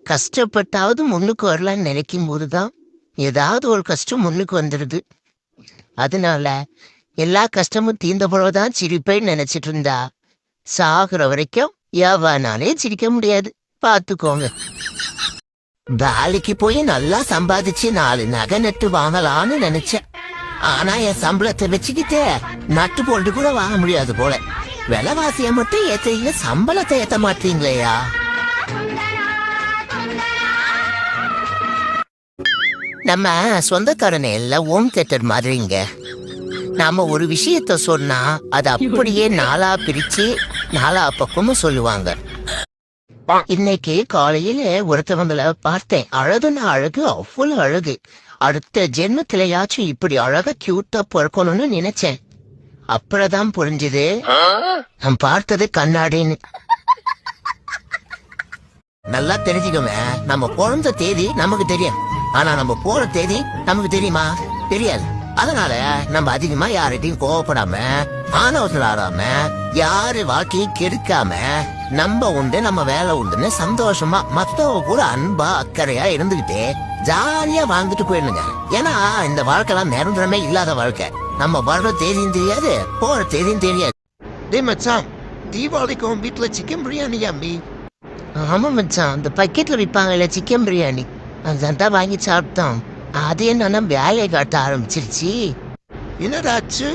கஷ்டப்பட்டாவது முன்னுக்கு வரலான்னு நினைக்கும் போதுதான் ஏதாவது ஒரு கஷ்டம் முன்னுக்கு வந்துடுது. அதனால எல்லா கஷ்டமும் தீர்ந்த போலதான் சிரிப்பேன்னு நினைச்சிட்டு இருந்தா சாகுற வரைக்கும் எவனாலே சிரிக்க முடியாது. பாத்துக்கோங்க. வேலைக்கு போய் நல்லா சம்பாதிச்சு 4 நகை நட்டு வாங்கலான்னு நினைச்சேன். ஆனா என் சம்பளத்தை வச்சுக்கிட்டு நட்டு போட்டு கூட வாங்க முடியாது போல. விலைவாசிய மட்டும் ஏத்தீங்க, சம்பளத்தை ஏத்த மாட்டீங்களேயா? நம்ம சொந்தக்காரனை எல்லாம் ஹோம் தியேட்டர் மாதிரிங்க. நாம ஒரு விஷயத்த சொன்னா அது அப்படியே 4ஆ பிரிச்சு 4 பக்கமும் சொல்லுவாங்க. இன்னைக்கு காலையில ஒருத்தவங்கள பார்த்தேன். அழகுன்னா அழகு, அவ்வளவு அழகு. அடுத்த ஜென்மத்திலயாச்சும் இப்படி அழகா கியூட்டா பிறக்கணும்னு நினைச்சேன். அப்புறம்தான் புரிஞ்சுது நான் பார்த்தது கண்ணாடின்னு. நல்லா தெரிஞ்சுக்கோங்க, நம்ம பிறந்த தேதி நமக்கு தெரியும், ஆனா நம்ம போற தேதி நமக்கு தெரியுமா? தெரியாது. அதனால நம்ம அதிகமா யார்கிட்டையும் கோவப்படாம, ஆணவத்தில் ஆடாம, யாரு வாழ்க்கையும் கெடுக்காம, நம்ம உண்டு நம்ம வேலை உண்டுன்னு சந்தோஷமா மத்தவங்க கூட அன்பா அக்கறையா இருந்துகிட்டு ஜாலியா வாழ்ந்துட்டு போயிடுங்க. ஏன்னா இந்த வாழ்க்கைலாம் நிரந்தரமே இல்லாத வாழ்க்கை. நம்ம வர்ற தேதியும் தெரியாது, போற தேதியும் தெரியாது. டே மச்சான், தீபாவளிக்கு உன் வீட்டுல சிக்கன் பிரியாணி அம்மி? ஆமா மச்சான், அந்த பக்கெட்ல விற்பாங்கல்ல சிக்கன் பிரியாணி, அதான் வாங்கி சாப்பிட்டோம். அது என்னன்னா வேலையை காட்ட ஆரம்பிச்சிருச்சு. என்னடாச்சு?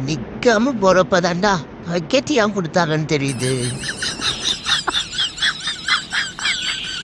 நிக்காம போறப்பதாண்டா பக்கெட் ஏன் கொடுத்தாங்கன்னு தெரியுது.